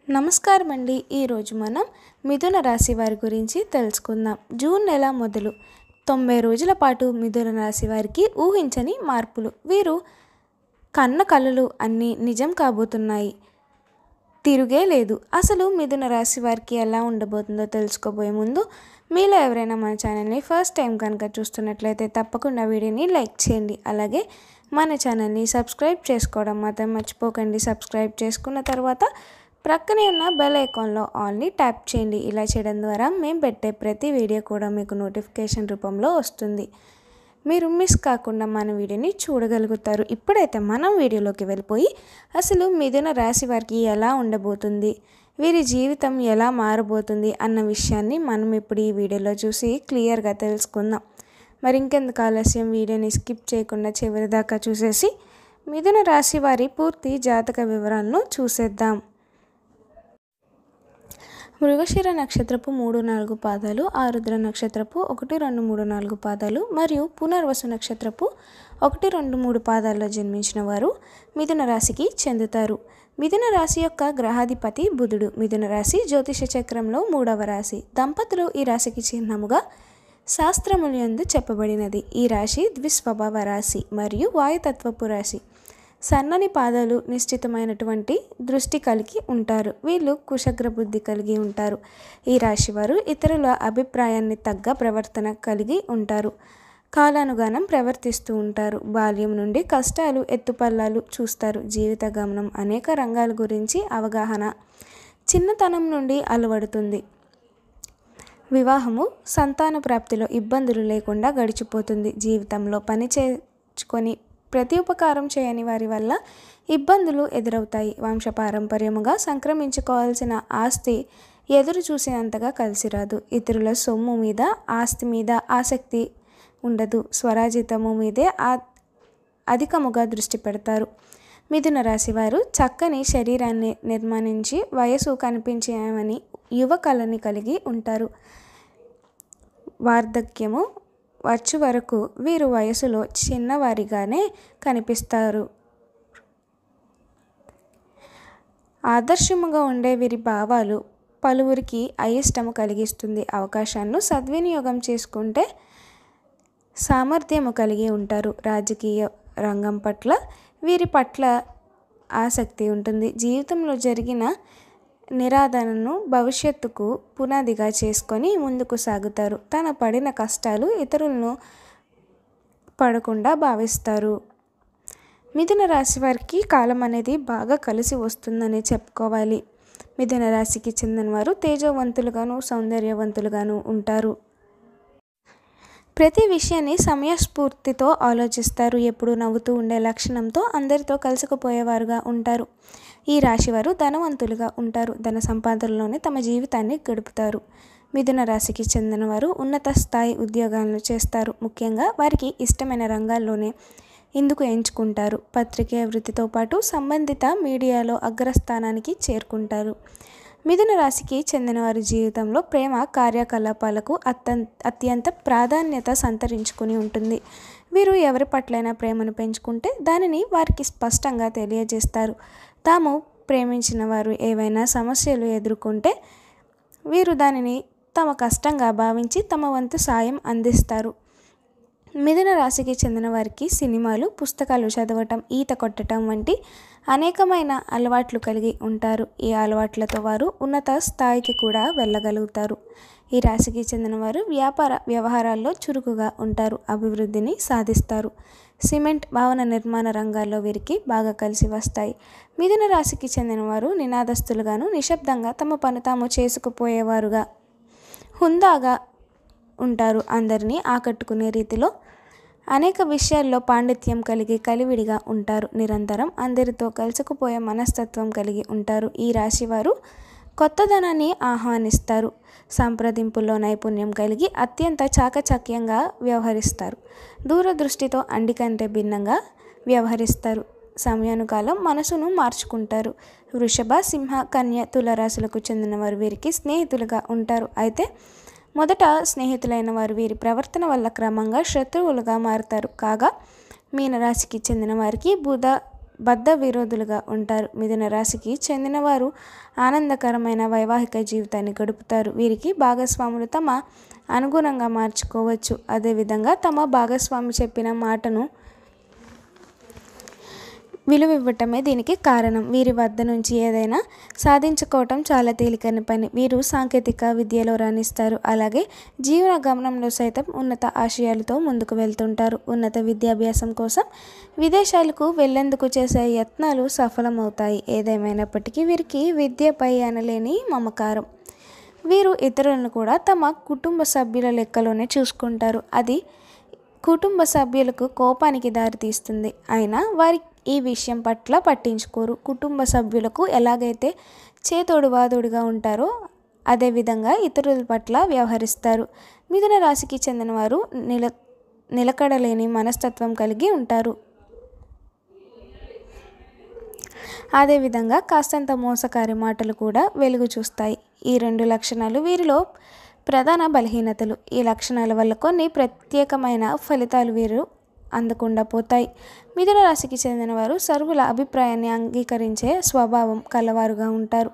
నమస్కారం అండి. ఈరోజు మనం మిథున రాశి వారి గురించి తెలుసుకుందాం. జూన్ నెల మొదలు 90 రోజుల పాటు మిథున రాశి వారికి ఊహించని మార్పులు. వీరు కన్న కలలు అన్నీ నిజం కాబోతున్నాయి. తిరుగే లేదు. అసలు మిథున రాశి వారికి ఎలా ఉండబోతుందో తెలుసుకోబోయే ముందు మీలో ఎవరైనా మన ఛానల్ని ఫస్ట్ టైం కనుక చూస్తున్నట్లయితే తప్పకుండా వీడియోని లైక్ చేయండి. అలాగే మన ఛానల్ని సబ్స్క్రైబ్ చేసుకోవడం మాత్రం మర్చిపోకండి. సబ్స్క్రైబ్ చేసుకున్న తర్వాత ప్రక్కనే ఉన్న బెల్ ఐకాన్లో ఆల్ని ట్యాప్ చేయండి. ఇలా చేయడం ద్వారా మేము పెట్టే ప్రతి వీడియో కూడా మీకు నోటిఫికేషన్ రూపంలో వస్తుంది. మీరు మిస్ కాకుండా మన వీడియోని చూడగలుగుతారు. ఇప్పుడైతే మనం వీడియోలోకి వెళ్ళిపోయి అసలు మిథున రాశి వారికి ఎలా ఉండబోతుంది, వీరి జీవితం ఎలా మారబోతుంది అన్న విషయాన్ని మనం ఇప్పుడు ఈ వీడియోలో చూసి క్లియర్గా తెలుసుకుందాం. మరి ఇంకెందుకు ఆలస్యం, వీడియోని స్కిప్ చేయకుండా చివరి దాకా చూసేసి మిథున రాశి వారి పూర్తి జాతక వివరాలను చూసేద్దాం. మృగశిర నక్షత్రపు 3-4 పాదాలు, ఆరుద్ర నక్షత్రపు 1, 2, 3, 4 పాదాలు మరియు పునర్వసు నక్షత్రపు 1, 2, 3 పాదాల్లో జన్మించిన వారు మిథున రాశికి చెందుతారు. మిథున రాశి యొక్క గ్రహాధిపతి బుధుడు. మిథున రాశి జ్యోతిష చక్రంలో 3వ రాశి. దంపతులు ఈ రాశికి చిహ్నముగా శాస్త్రములందు చెప్పబడినది. ఈ రాశి ద్విస్వభావ రాశి మరియు వాయుతత్వపు రాశి. సన్నని పాదాలు, నిశ్చితమైనటువంటి దృష్టి కలిగి ఉంటారు. వీళ్ళు కుశగ్ర బుద్ధి కలిగి ఉంటారు. ఈ రాశి వారు ఇతరుల అభిప్రాయాన్ని తగ్గ ప్రవర్తన కలిగి ఉంటారు. కాలానుగానం ప్రవర్తిస్తూ ఉంటారు. బాల్యం నుండి కష్టాలు, ఎత్తుపల్లాలు చూస్తారు. జీవిత గమనం అనేక రంగాల గురించి అవగాహన చిన్నతనం నుండి అలవడుతుంది. వివాహము, సంతాన ప్రాప్తిలో ఇబ్బందులు లేకుండా గడిచిపోతుంది. జీవితంలో పని చేసుకొని ప్రత్యుపకారం చేయని వారి వల్ల ఇబ్బందులు ఎదురవుతాయి. వంశపారంపర్యముగా సంక్రమించుకోవాల్సిన ఆస్తి ఎదురు చూసినంతగా కలిసిరాదు. ఇతరుల సొమ్ము మీద, ఆస్తి మీద ఆసక్తి ఉండదు. స్వరాజితము మీదే అధికముగా దృష్టి పెడతారు. మిథున రాశి వారు చక్కని శరీరాన్ని నిర్మాణించి వయసు కనిపించేమని యువ కళని కలిగి ఉంటారు. వార్ధక్యము వచ్చే వరకు వీరు వయసులో చిన్నవారిగానే కనిపిస్తారు. ఆదర్శముగా ఉండే వీరి భావాలు పలువురికి అయిష్టము కలిగిస్తుంది. అవకాశాలను సద్వినియోగం చేసుకుంటే సామర్థ్యము కలిగి ఉంటారు. రాజకీయ రంగం పట్ల వీరి పట్ల ఆసక్తి ఉంటుంది. జీవితంలో జరిగిన నిరాదరణను భవిష్యత్తుకు పునాదిగా చేసుకొని ముందుకు సాగుతారు. తన పడిన కష్టాలు ఇతరులను పడకుండా భావిస్తారు. మిథున రాశి వారికి కాలం అనేది బాగా కలిసి వస్తుందని చెప్పుకోవాలి. మిథున రాశికి చెందిన వారు తేజవంతులుగాను, సౌందర్యవంతులుగాను ఉంటారు. ప్రతి విషయాన్ని సమయస్ఫూర్తితో ఆలోచిస్తారు. ఎప్పుడు నవ్వుతూ ఉండే లక్షణంతో అందరితో కలిసిపోయేవారుగా ఉంటారు. ఈ రాశివారు ధనవంతులుగా ఉంటారు. ధన సంపాదనలోనే తమ జీవితాన్ని గడుపుతారు. మిథున రాశికి చెందిన వారు ఉన్నత స్థాయి ఉద్యోగాలను చేస్తారు. ముఖ్యంగా వారికి ఇష్టమైన రంగాల్లోనే ఇందుకు ఎంచుకుంటారు. పత్రికేయ వృత్తితో పాటు సంబంధిత మీడియాలో అగ్రస్థానానికి చేరుకుంటారు. మిథున రాశికి చెందిన వారి జీవితంలో ప్రేమ కార్యకలాపాలకు అత్యంత ప్రాధాన్యత సంతరించుకుని ఉంటుంది. వీరు ఎవరి పట్లైనా ప్రేమను పెంచుకుంటే దానిని వారికి స్పష్టంగా తెలియజేస్తారు. తాము ప్రేమించిన వారు ఏవైనా సమస్యలు ఎదుర్కొంటే వీరు దానిని తమ కష్టంగా భావించి తమ వంతు సాయం అందిస్తారు. మిథున రాశికి చెందిన వారికి సినిమాలు, పుస్తకాలు చదవటం, ఈత కొట్టడం వంటి అనేకమైన అలవాట్లు కలిగి ఉంటారు. ఈ అలవాట్లతో వారు ఉన్నత స్థాయికి కూడా వెళ్ళగలుగుతారు. ఈ రాశికి చెందిన వారు వ్యాపార వ్యవహారాల్లో చురుకుగా ఉంటారు. అభివృద్ధిని సాధిస్తారు. సిమెంట్, భవన నిర్మాణ రంగాల్లో వీరికి బాగా కలిసి వస్తాయి. మిథున రాశికి చెందిన వారు నినాదస్తులుగాను, నిశ్శబ్దంగా తమ పని తాము చేసుకుపోయేవారుగా, హుందాగా ఉంటారు. అందరినీ ఆకట్టుకునే రీతిలో అనేక విషయాల్లో పాండిత్యం కలిగి కలివిడిగా ఉంటారు. నిరంతరం అందరితో కలిసిపోయే మనస్తత్వం కలిగి ఉంటారు. ఈ రాశివారు కొత్తదనాన్ని ఆహ్వానిస్తారు. సంప్రదింపుల్లో నైపుణ్యం కలిగి అత్యంత చాకచక్యంగా వ్యవహరిస్తారు. దూరదృష్టితో అండికంటే భిన్నంగా వ్యవహరిస్తారు. సమయానుకాలం మనసును మార్చుకుంటారు. వృషభ, సింహ, కన్య, తుల రాశులకు చెందిన వారు వీరికి స్నేహితులుగా ఉంటారు. అయితే మొదట స్నేహితులైన వారు వీరి ప్రవర్తన వల్ల క్రమంగా శత్రువులుగా మారుతారు. కాగా మీనరాశికి చెందిన వారికి బుధ బద్ధ విరోధులుగా ఉంటారు. మిథున రాశికి చెందినవారు ఆనందకరమైన వైవాహిక జీవితాన్ని గడుపుతారు. వీరికి భాగస్వాములు తమ అనుగుణంగా మార్చుకోవచ్చు. అదేవిధంగా తమ భాగస్వామి చెప్పిన మాటను విలువివ్వటమే దీనికి కారణం. వీరి వద్ద నుంచి ఏదైనా సాధించుకోవటం చాలా తేలికైన పని. వీరు సాంకేతిక విద్యలో రాణిస్తారు. అలాగే జీవన గమనంలో సైతం ఉన్నత ఆశయాలతో ముందుకు వెళ్తుంటారు. ఉన్నత విద్యాభ్యాసం కోసం విదేశాలకు వెళ్లేందుకు చేసే యత్నాలు సఫలమవుతాయి. ఏదేమైనప్పటికీ వీరికి విద్యపై అనలేని మమకారం. వీరు ఇతరులను కూడా తమ కుటుంబ సభ్యుల లెక్కలోనే చూసుకుంటారు. అది కుటుంబ సభ్యులకు కోపానికి దారితీస్తుంది. అయినా వారి ఈ విషయం పట్ల పట్టించుకోరు. కుటుంబ సభ్యులకు ఎలాగైతే చేతోడు వాదోడుగా ఉంటారో అదేవిధంగా ఇతరుల పట్ల వ్యవహరిస్తారు. మిథున రాశికి చెందినవారు నిలకడలేని మనస్తత్వం కలిగి ఉంటారు. అదేవిధంగా కాస్తంత మోసకారి మాటలు కూడా వెలుగు చూస్తాయి. ఈ 2 లక్షణాలు వీరిలో ప్రధాన బలహీనతలు. ఈ లక్షణాల వల్ల కొన్ని ప్రత్యేకమైన ఫలితాలు వీరు అందకుండా పోతాయి. మిథున రాశికి చెందినవారు సర్వుల అభిప్రాయాన్ని అంగీకరించే స్వభావం కలవారుగా ఉంటారు.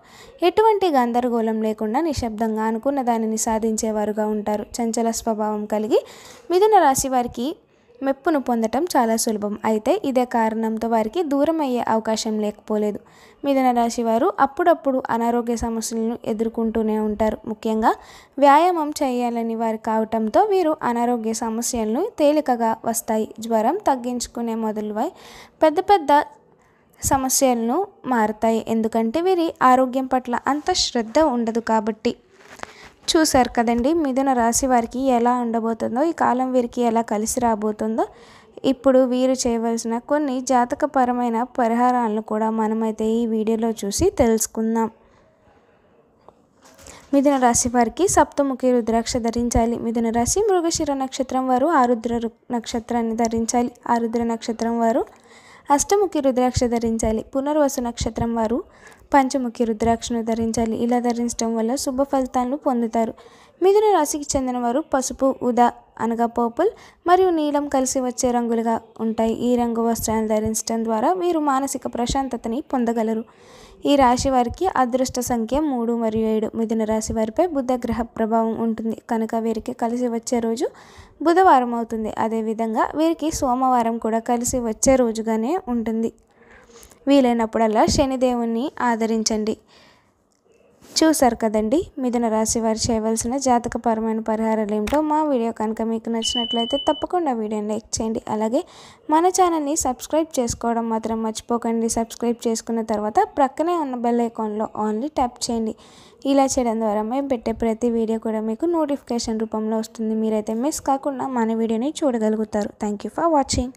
ఎటువంటి గందరగోళం లేకుండా నిశ్శబ్దంగా అనుకున్న దానిని సాధించేవారుగా ఉంటారు. చంచల స్వభావం కలిగి మిథున రాశి వారికి మెప్పును పొందటం చాలా సులభం. అయితే ఇదే కారణంతో వారికి దూరం అయ్యే అవకాశం లేకపోలేదు. మిథున రాశి వారు అప్పుడప్పుడు అనారోగ్య సమస్యలను ఎదుర్కొంటూనే ఉంటారు. ముఖ్యంగా వ్యాయామం చేయాలని వారు కావటంతో వీరు అనారోగ్య సమస్యలను తేలికగా వస్తాయి. జ్వరం తగ్గించుకునే మొదలువై పెద్ద పెద్ద సమస్యలను మారుతాయి. ఎందుకంటే వీరి ఆరోగ్యం పట్ల అంత శ్రద్ధ ఉండదు కాబట్టి. చూశారు కదండి మిథున రాశి వారికి ఎలా ఉండబోతుందో, ఈ కాలం వీరికి ఎలా కలిసి రాబోతుందో. ఇప్పుడు వీరు చేయవలసిన కొన్ని జాతకపరమైన పరిహారాలను కూడా మనమైతే ఈ వీడియోలో చూసి తెలుసుకుందాం. మిథున రాశి వారికి సప్తముఖి రుద్రాక్ష ధరించాలి. మిథున రాశి మృగశిర నక్షత్రం వారు ఆరుద్ర నక్షత్రాన్ని ధరించాలి. ఆరుద్ర నక్షత్రం వారు అష్టముఖి రుద్రాక్ష ధరించాలి. పునర్వసు నక్షత్రం వారు పంచముఖి రుద్రాక్షను ధరించాలి. ఇలా ధరించడం వల్ల శుభ ఫలితాలను పొందుతారు. మిథున రాశికి చెందిన వారు పసుపు, ఊదా అనగా పర్పుల్ మరియు నీలం కలిసి వచ్చే రంగులుగా ఉంటాయి. ఈ రంగు వస్త్రాలను ధరించడం ద్వారా వీరు మానసిక ప్రశాంతతని పొందగలరు. ఈ రాశి వారికి అదృష్ట సంఖ్య 3 మరియు 7. మిథున రాశి వారిపై బుధ గ్రహ ప్రభావం ఉంటుంది కనుక వీరికి కలిసి వచ్చే రోజు బుధవారం అవుతుంది. అదేవిధంగా వీరికి సోమవారం కూడా కలిసి వచ్చే రోజుగానే ఉంటుంది. వీలైనప్పుడల్లా శనిదేవుణ్ణి ఆదరించండి. చూసారు కదండి మిథున రాశి వారు చేయవలసిన జాతకపరమైన పరిహారాలు ఏమిటో. మా వీడియో కనుక మీకు నచ్చినట్లయితే తప్పకుండా వీడియోని లైక్ చేయండి. అలాగే మన ఛానల్ని సబ్స్క్రైబ్ చేసుకోవడం మాత్రం మర్చిపోకండి. సబ్స్క్రైబ్ చేసుకున్న తర్వాత ప్రక్కనే ఉన్న బెల్ ఐకాన్లో ఆన్లీ ట్యాప్ చేయండి. ఇలా చేయడం ద్వారా మేము పెట్టే ప్రతి వీడియో కూడా మీకు నోటిఫికేషన్ రూపంలో వస్తుంది. మీరైతే మిస్ కాకుండా మన వీడియోని చూడగలుగుతారు. Thank you for watching.